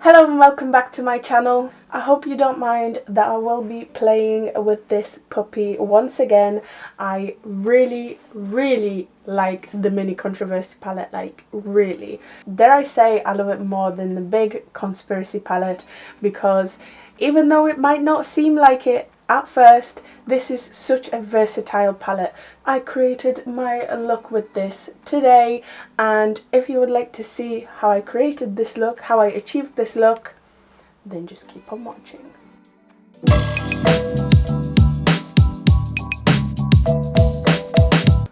Hello and welcome back to my channel. I hope you don't mind that I will be playing with this puppy once again. I really liked the mini controversy palette, like really. Dare I say I love it more than the big conspiracy palette, because even though it might not seem like it at first, this is such a versatile palette. I created my look with this today, and if you would like to see how I created this look, how I achieved this look, then just keep on watching.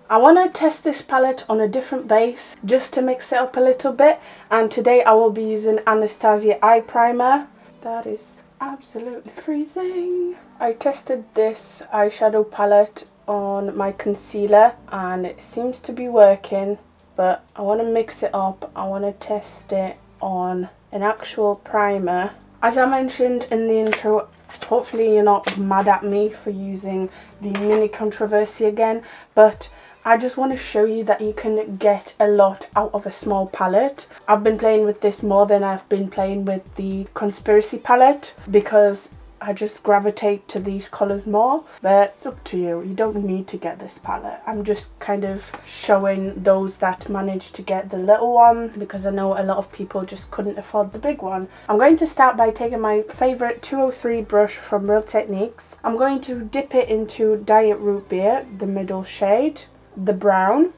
I want to test this palette on a different base just to mix it up a little bit, and today I will be using Anastasia eye primer. That is absolutely freezing. I tested this eyeshadow palette on my concealer and it seems to be working, but I want to mix it up. I want to test it on an actual primer. As I mentioned in the intro, hopefully you're not mad at me for using the mini controversy again, but I just want to show you that you can get a lot out of a small palette. I've been playing with this more than I've been playing with the conspiracy palette because I just gravitate to these colours more, but it's up to you. You don't need to get this palette. I'm just kind of showing those that managed to get the little one because I know a lot of people just couldn't afford the big one. I'm going to start by taking my favourite 203 brush from Real Techniques. I'm going to dip it into Diet Root Beer, the middle shade, the brown,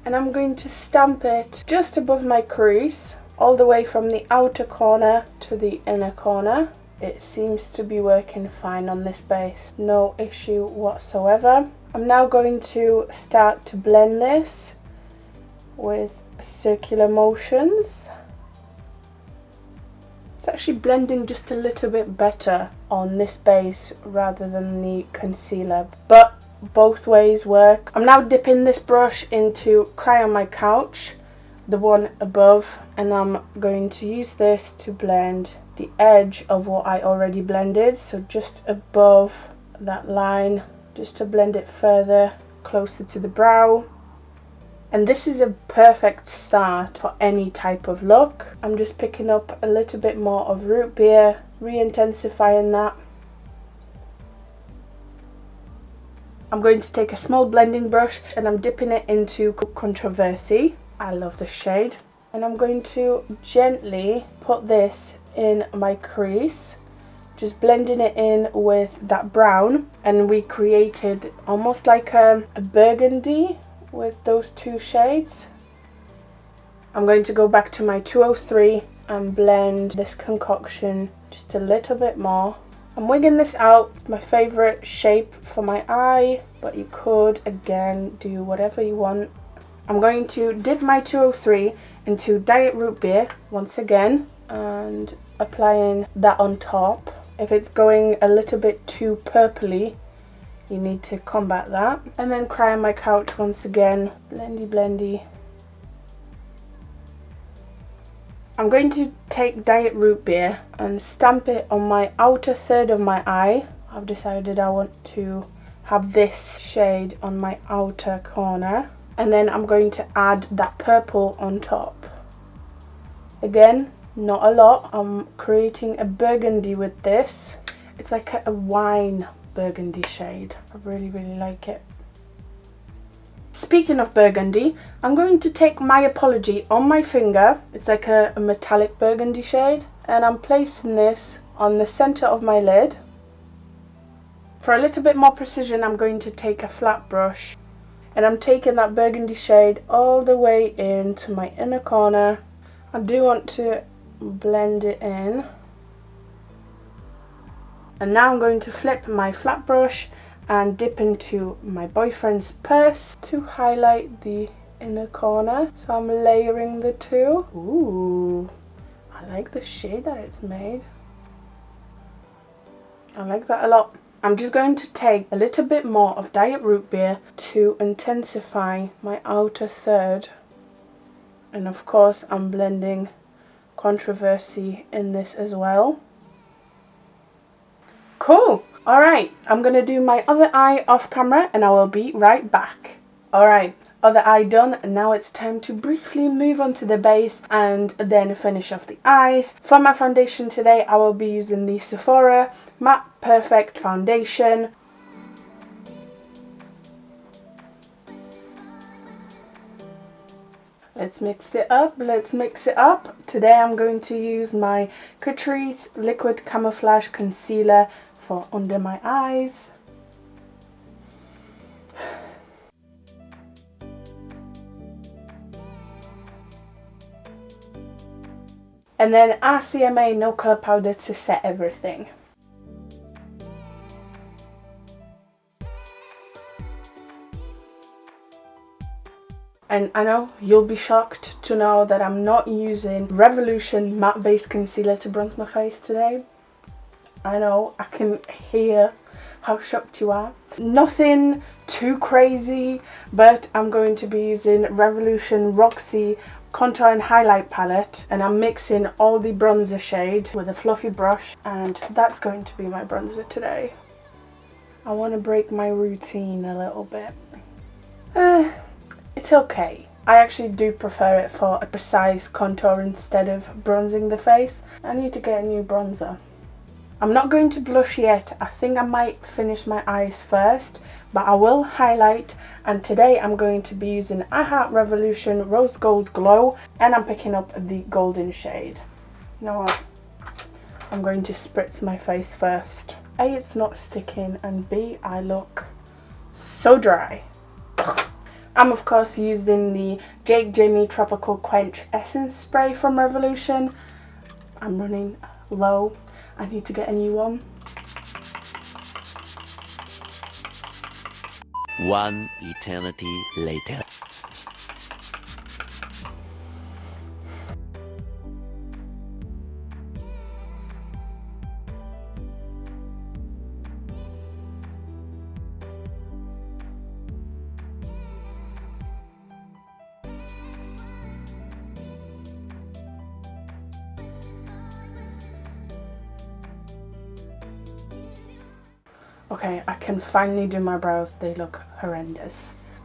and I'm going to stamp it just above my crease, all the way from the outer corner to the inner corner. It seems to be working fine on this base, no issue whatsoever. I'm now going to start to blend this with circular motions. It's actually blending just a little bit better on this base rather than the concealer, but both ways work. I'm now dipping this brush into Cry on My Couch, the one above, and I'm going to use this to blend the edge of what I already blended, so just above that line, just to blend it further closer to the brow. And this is a perfect start for any type of look. I'm just picking up a little bit more of root beer, re-intensifying that. I'm going to take a small blending brush and I'm dipping it into Controversy. I love this shade. And I'm going to gently put this in my crease, just blending it in with that brown. And we created almost like a burgundy with those two shades. I'm going to go back to my 203 and blend this concoction just a little bit more. I'm wigging this out. It's my favourite shape for my eye, but you could again do whatever you want. I'm going to dip my 203 into Diet Root Beer once again and applying that on top. If it's going a little bit too purpley, you need to combat that. And then Cry on My Couch once again, blendy blendy. I'm going to take Diet Root Beer and stamp it on my outer third of my eye. I've decided I want to have this shade on my outer corner. And then I'm going to add that purple on top. Again, not a lot. I'm creating a burgundy with this. It's like a wine burgundy shade. I really like it. Speaking of burgundy, I'm going to take My Apology on my finger. It's like a metallic burgundy shade, and I'm placing this on the center of my lid. For a little bit more precision, I'm going to take a flat brush and I'm taking that burgundy shade all the way into my inner corner. I do want to blend it in. And now I'm going to flip my flat brush and dip into my boyfriend's purse to highlight the inner corner. So I'm layering the two. Ooh, I like the shade that it's made. I like that a lot. I'm just going to take a little bit more of Diet Root Beer to intensify my outer third. And of course I'm blending Controversy in this as well. Cool. Alright, I'm going to do my other eye off camera and I will be right back. Alright, other eye done. Now it's time to briefly move on to the base and then finish off the eyes. For my foundation today, I will be using the Sephora Matte Perfect Foundation. Let's mix it up, let's mix it up. Today I'm going to use my Catrice Liquid Camouflage Concealer for under my eyes. And then RCMA No Colour Powder to set everything. And I know you'll be shocked to know that I'm not using Revolution Matte Base Concealer to bronze my face today. I know, I can hear how shocked you are. Nothing too crazy, but I'm going to be using Revolution Roxy Contour and Highlight Palette, and I'm mixing all the bronzer shade with a fluffy brush, and that's going to be my bronzer today. I want to break my routine a little bit. It's okay. I actually do prefer it for a precise contour instead of bronzing the face. I need to get a new bronzer. I'm not going to blush yet. I think I might finish my eyes first, but I will highlight, and today I'm going to be using I Heart Revolution Rose Gold Glow, and I'm picking up the golden shade. You know what? I'm going to spritz my face first. A, it's not sticking, and B, I look so dry. I'm of course using the Jake Jamie Tropical Quench Essence Spray from Revolution. I'm running low. I need to get a new one. One eternity later. Okay, I can finally do my brows. They look horrendous.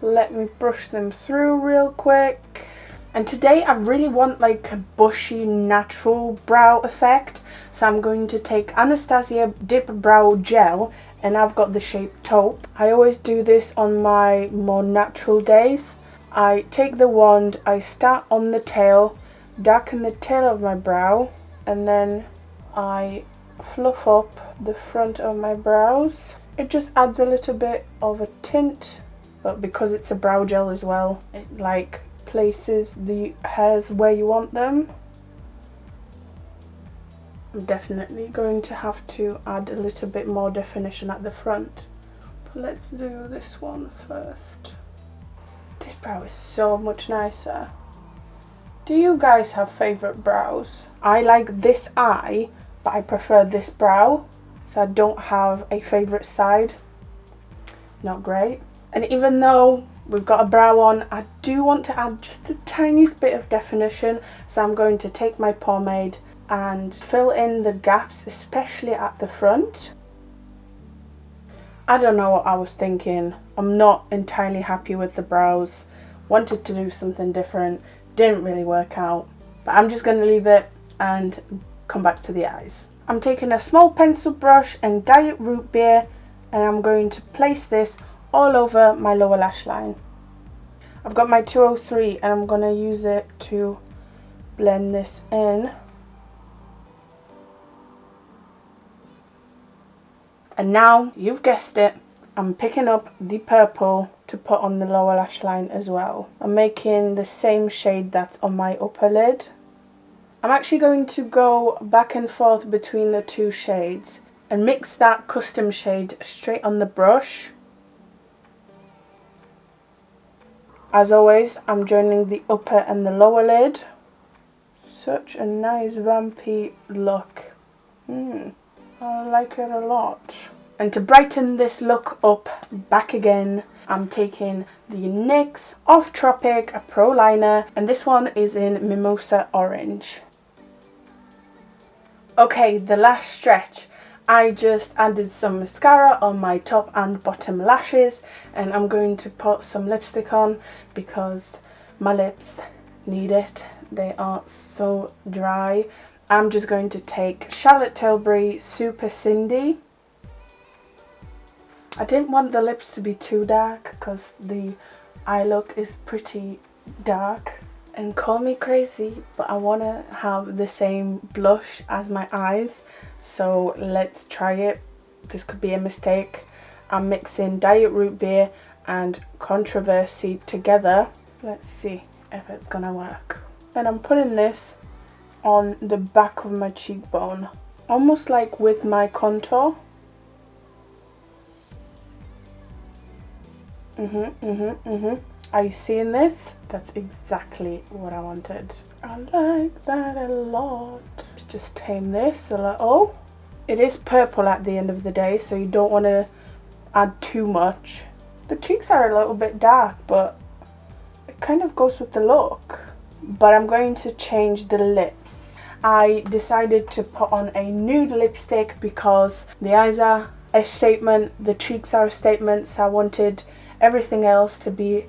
Let me brush them through real quick. And today I really want like a bushy natural brow effect. So I'm going to take Anastasia Dip Brow Gel, and I've got the shape taupe. I always do this on my more natural days. I take the wand, I start on the tail, darken the tail of my brow, and then I fluff up the front of my brows. It just adds a little bit of a tint, but because it's a brow gel as well, it like places the hairs where you want them. I'm definitely going to have to add a little bit more definition at the front, but let's do this one first. This brow is so much nicer. Do you guys have favorite brows? I like this eye, but I prefer this brow, so I don't have a favorite side. Not great. And even though we've got a brow on, I do want to add just the tiniest bit of definition, so I'm going to take my pomade and fill in the gaps, especially at the front. I don't know what I was thinking. I'm not entirely happy with the brows. Wanted to do something different, didn't really work out, but I'm just going to leave it and come back to the eyes. I'm taking a small pencil brush and Diet Root Beer, and I'm going to place this all over my lower lash line. I've got my 203 and I'm going to use it to blend this in. And now, you've guessed it, I'm picking up the purple to put on the lower lash line as well. I'm making the same shade that's on my upper lid. I'm actually going to go back and forth between the two shades and mix that custom shade straight on the brush. As always, I'm joining the upper and the lower lid. Such a nice vampy look. I like it a lot. And to brighten this look up back again, I'm taking the NYX Off Tropic Pro Liner, and this one is in Mimosa Orange. Okay, the last stretch. I just added some mascara on my top and bottom lashes, and I'm going to put some lipstick on because my lips need it. They are so dry. I'm just going to take Charlotte Tilbury Super Cindy. I didn't want the lips to be too dark because the eye look is pretty dark. And call me crazy, but I want to have the same blush as my eyes. So let's try it. This could be a mistake. I'm mixing Diet Root Beer and Controversy together. Let's see if it's gonna work. And I'm putting this on the back of my cheekbone, almost like with my contour. Are you seeing this? That's exactly what I wanted. I like that a lot. Just tame this a little. It is purple at the end of the day, so you don't want to add too much. The cheeks are a little bit dark, but it kind of goes with the look. But I'm going to change the lips. I decided to put on a nude lipstick because the eyes are a statement, the cheeks are a statement, so I wanted everything else to be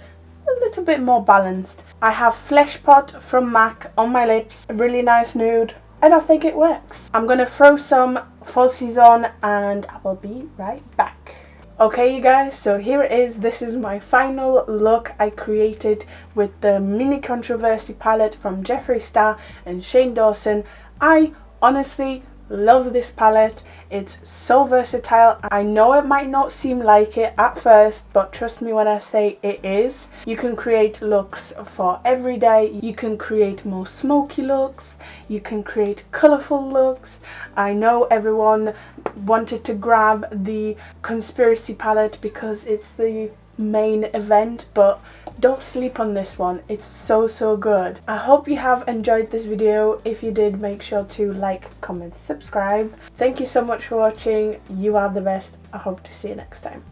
a little bit more balanced. I have Flesh Pot from MAC on my lips, a really nice nude, and I think it works. I'm gonna throw some falsies on and I will be right back. Okay you guys, so here it is. This is my final look I created with the Mini Controversy palette from Jeffree Star and Shane Dawson. I honestly love this palette. It's so versatile. I know it might not seem like it at first, but trust me when I say it is. You can create looks for every day. You can create more smoky looks. You can create colourful looks. I know everyone wanted to grab the Conspiracy palette because it's the main event, but don't sleep on this one. It's so good. I hope you have enjoyed this video. If you did, make sure to like, comment, subscribe. Thank you so much for watching. You are the best. I hope to see you next time.